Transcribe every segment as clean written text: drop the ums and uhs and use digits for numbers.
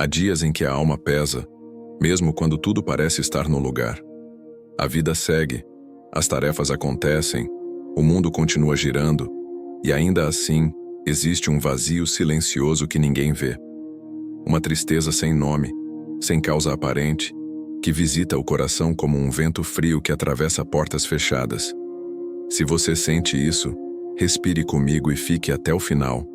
Há dias em que a alma pesa, mesmo quando tudo parece estar no lugar. A vida segue, as tarefas acontecem, o mundo continua girando, e ainda assim, existe um vazio silencioso que ninguém vê. Uma tristeza sem nome, sem causa aparente, que visita o coração como um vento frio que atravessa portas fechadas. Se você sente isso, respire comigo e fique até o final,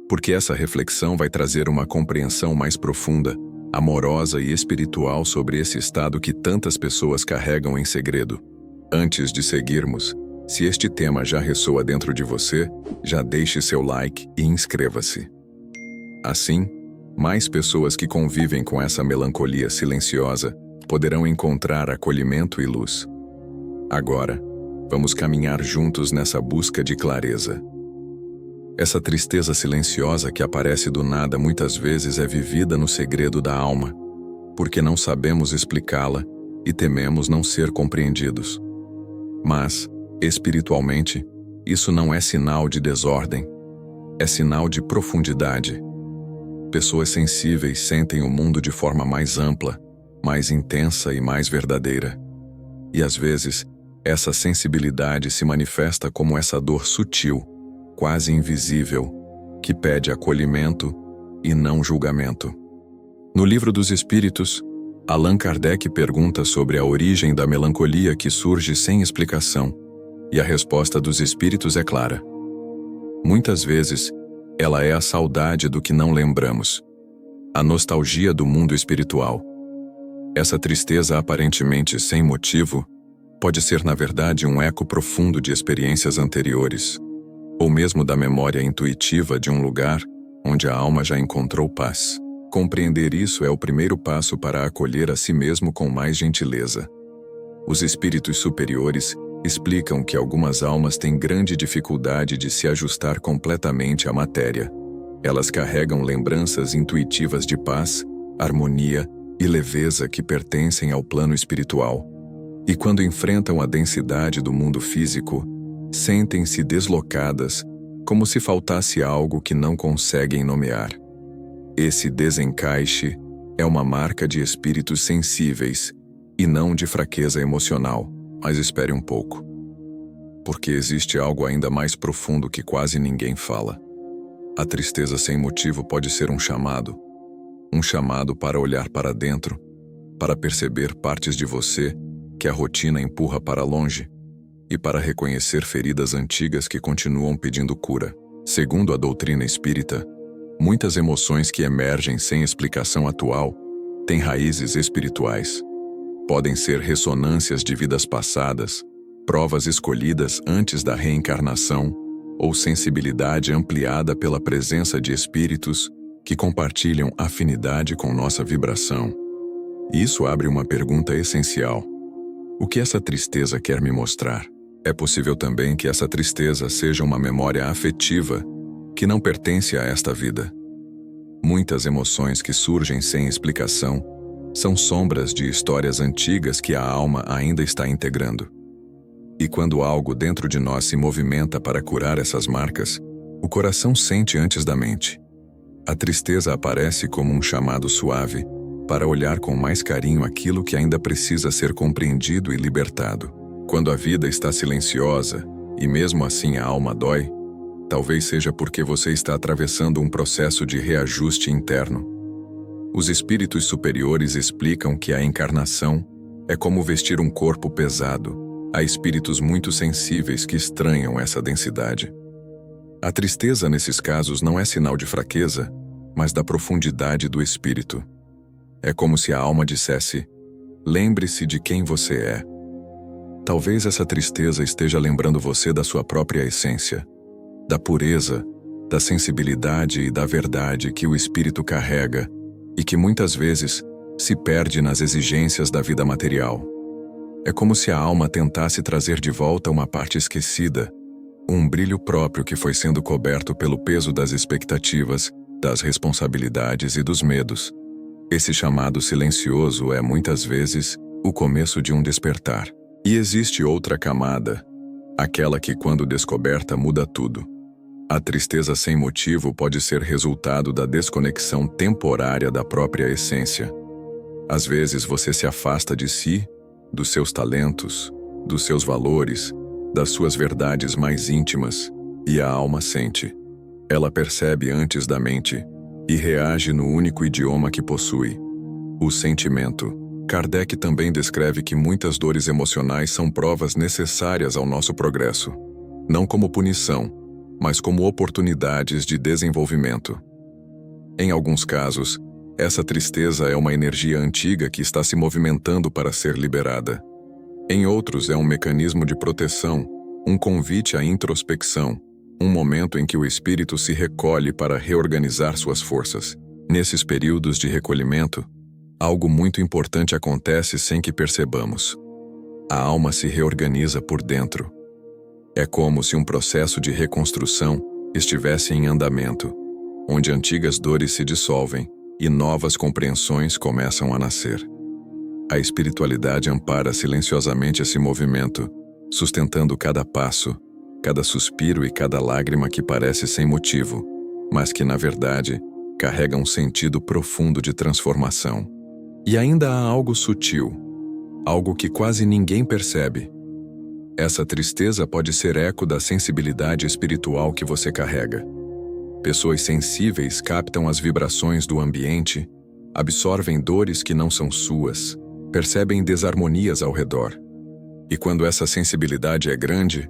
porque essa reflexão vai trazer uma compreensão mais profunda, amorosa e espiritual sobre esse estado que tantas pessoas carregam em segredo. Antes de seguirmos, se este tema já ressoa dentro de você, já deixe seu like e inscreva-se. Assim, mais pessoas que convivem com essa melancolia silenciosa poderão encontrar acolhimento e luz. Agora, vamos caminhar juntos nessa busca de clareza. Essa tristeza silenciosa que aparece do nada muitas vezes é vivida no segredo da alma, porque não sabemos explicá-la e tememos não ser compreendidos. Mas, espiritualmente, isso não é sinal de desordem, é sinal de profundidade. Pessoas sensíveis sentem o mundo de forma mais ampla, mais intensa e mais verdadeira. E às vezes, essa sensibilidade se manifesta como essa dor sutil, quase invisível, que pede acolhimento e não julgamento. No Livro dos Espíritos, Allan Kardec pergunta sobre a origem da melancolia que surge sem explicação, e a resposta dos espíritos é clara. Muitas vezes, ela é a saudade do que não lembramos, a nostalgia do mundo espiritual. Essa tristeza aparentemente sem motivo pode ser, na verdade, um eco profundo de experiências anteriores, ou mesmo da memória intuitiva de um lugar onde a alma já encontrou paz. Compreender isso é o primeiro passo para acolher a si mesmo com mais gentileza. Os espíritos superiores explicam que algumas almas têm grande dificuldade de se ajustar completamente à matéria. Elas carregam lembranças intuitivas de paz, harmonia e leveza que pertencem ao plano espiritual. E quando enfrentam a densidade do mundo físico, sentem-se deslocadas, como se faltasse algo que não conseguem nomear. Esse desencaixe é uma marca de espíritos sensíveis e não de fraqueza emocional. Mas espere um pouco, porque existe algo ainda mais profundo que quase ninguém fala. A tristeza sem motivo pode ser um chamado para olhar para dentro, para perceber partes de você que a rotina empurra para longe, e para reconhecer feridas antigas que continuam pedindo cura. Segundo a doutrina espírita, muitas emoções que emergem sem explicação atual têm raízes espirituais. Podem ser ressonâncias de vidas passadas, provas escolhidas antes da reencarnação, ou sensibilidade ampliada pela presença de espíritos que compartilham afinidade com nossa vibração. Isso abre uma pergunta essencial. O que essa tristeza quer me mostrar? É possível também que essa tristeza seja uma memória afetiva que não pertence a esta vida. Muitas emoções que surgem sem explicação são sombras de histórias antigas que a alma ainda está integrando. E quando algo dentro de nós se movimenta para curar essas marcas, o coração sente antes da mente. A tristeza aparece como um chamado suave para olhar com mais carinho aquilo que ainda precisa ser compreendido e libertado. Quando a vida está silenciosa, e mesmo assim a alma dói, talvez seja porque você está atravessando um processo de reajuste interno. Os espíritos superiores explicam que a encarnação é como vestir um corpo pesado. Há espíritos muito sensíveis que estranham essa densidade. A tristeza nesses casos não é sinal de fraqueza, mas da profundidade do espírito. É como se a alma dissesse: lembre-se de quem você é. Talvez essa tristeza esteja lembrando você da sua própria essência, da pureza, da sensibilidade e da verdade que o espírito carrega e que muitas vezes se perde nas exigências da vida material. É como se a alma tentasse trazer de volta uma parte esquecida, um brilho próprio que foi sendo coberto pelo peso das expectativas, das responsabilidades e dos medos. Esse chamado silencioso é muitas vezes o começo de um despertar. E existe outra camada, aquela que, quando descoberta, muda tudo. A tristeza sem motivo pode ser resultado da desconexão temporária da própria essência. Às vezes você se afasta de si, dos seus talentos, dos seus valores, das suas verdades mais íntimas, e a alma sente. Ela percebe antes da mente e reage no único idioma que possui: o sentimento. Kardec também descreve que muitas dores emocionais são provas necessárias ao nosso progresso, não como punição, mas como oportunidades de desenvolvimento. Em alguns casos, essa tristeza é uma energia antiga que está se movimentando para ser liberada. Em outros, é um mecanismo de proteção, um convite à introspecção, um momento em que o espírito se recolhe para reorganizar suas forças. Nesses períodos de recolhimento, algo muito importante acontece sem que percebamos. A alma se reorganiza por dentro. É como se um processo de reconstrução estivesse em andamento, onde antigas dores se dissolvem e novas compreensões começam a nascer. A espiritualidade ampara silenciosamente esse movimento, sustentando cada passo, cada suspiro e cada lágrima que parece sem motivo, mas que, na verdade, carrega um sentido profundo de transformação. E ainda há algo sutil, algo que quase ninguém percebe. Essa tristeza pode ser eco da sensibilidade espiritual que você carrega. Pessoas sensíveis captam as vibrações do ambiente, absorvem dores que não são suas, percebem desarmonias ao redor. E quando essa sensibilidade é grande,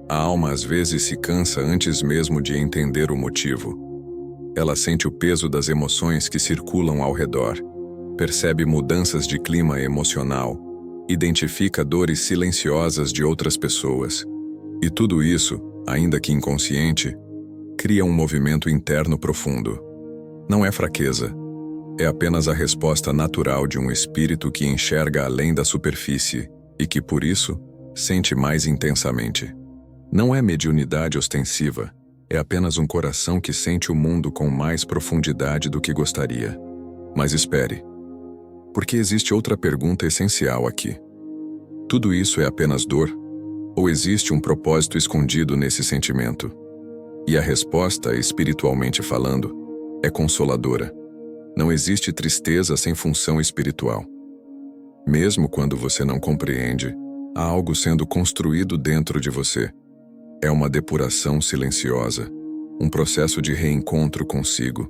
a alma às vezes se cansa antes mesmo de entender o motivo. Ela sente o peso das emoções que circulam ao redor, percebe mudanças de clima emocional, identifica dores silenciosas de outras pessoas. E tudo isso, ainda que inconsciente, cria um movimento interno profundo. Não é fraqueza, é apenas a resposta natural de um espírito que enxerga além da superfície e que, por isso, sente mais intensamente. Não é mediunidade ostensiva, é apenas um coração que sente o mundo com mais profundidade do que gostaria. Mas espere, porque existe outra pergunta essencial aqui. Tudo isso é apenas dor? Ou existe um propósito escondido nesse sentimento? E a resposta, espiritualmente falando, é consoladora. Não existe tristeza sem função espiritual. Mesmo quando você não compreende, há algo sendo construído dentro de você. É uma depuração silenciosa, um processo de reencontro consigo,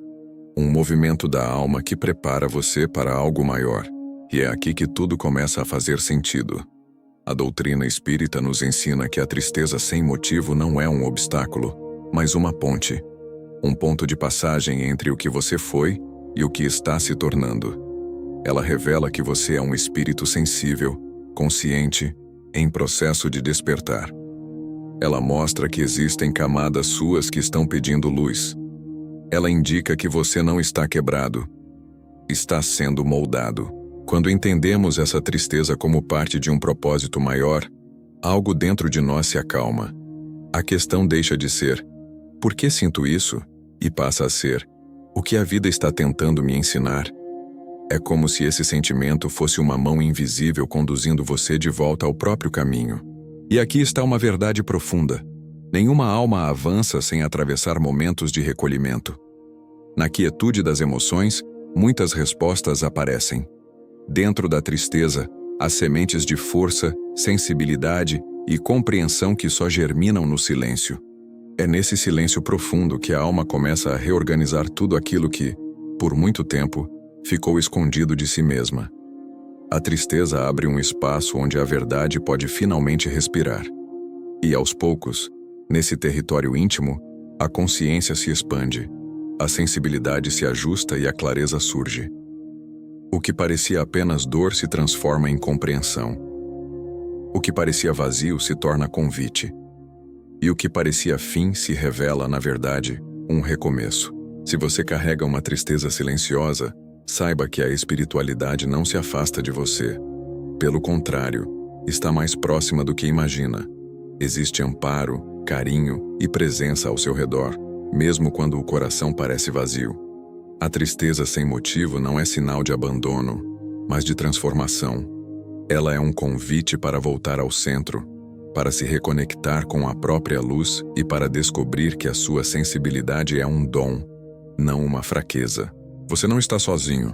um movimento da alma que prepara você para algo maior. E é aqui que tudo começa a fazer sentido. A doutrina espírita nos ensina que a tristeza sem motivo não é um obstáculo, mas uma ponte. Um ponto de passagem entre o que você foi e o que está se tornando. Ela revela que você é um espírito sensível, consciente, em processo de despertar. Ela mostra que existem camadas suas que estão pedindo luz. Ela indica que você não está quebrado, está sendo moldado. Quando entendemos essa tristeza como parte de um propósito maior, algo dentro de nós se acalma. A questão deixa de ser: por que sinto isso? E passa a ser: o que a vida está tentando me ensinar? É como se esse sentimento fosse uma mão invisível conduzindo você de volta ao próprio caminho. E aqui está uma verdade profunda: nenhuma alma avança sem atravessar momentos de recolhimento. Na quietude das emoções, muitas respostas aparecem. Dentro da tristeza, as sementes de força, sensibilidade e compreensão que só germinam no silêncio. É nesse silêncio profundo que a alma começa a reorganizar tudo aquilo que, por muito tempo, ficou escondido de si mesma. A tristeza abre um espaço onde a verdade pode finalmente respirar. E aos poucos, nesse território íntimo, a consciência se expande, a sensibilidade se ajusta e a clareza surge. O que parecia apenas dor se transforma em compreensão. O que parecia vazio se torna convite. E o que parecia fim se revela, na verdade, um recomeço. Se você carrega uma tristeza silenciosa, saiba que a espiritualidade não se afasta de você. Pelo contrário, está mais próxima do que imagina. Existe amparo, carinho e presença ao seu redor, mesmo quando o coração parece vazio. A tristeza sem motivo não é sinal de abandono, mas de transformação. Ela é um convite para voltar ao centro, para se reconectar com a própria luz e para descobrir que a sua sensibilidade é um dom, não uma fraqueza. Você não está sozinho,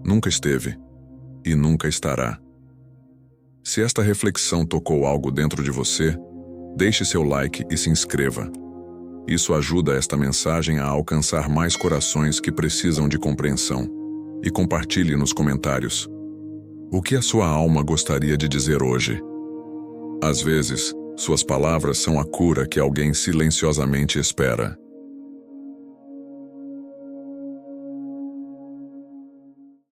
nunca esteve e nunca estará. Se esta reflexão tocou algo dentro de você, deixe seu like e se inscreva. Isso ajuda esta mensagem a alcançar mais corações que precisam de compreensão. E compartilhe nos comentários. O que a sua alma gostaria de dizer hoje? Às vezes, suas palavras são a cura que alguém silenciosamente espera.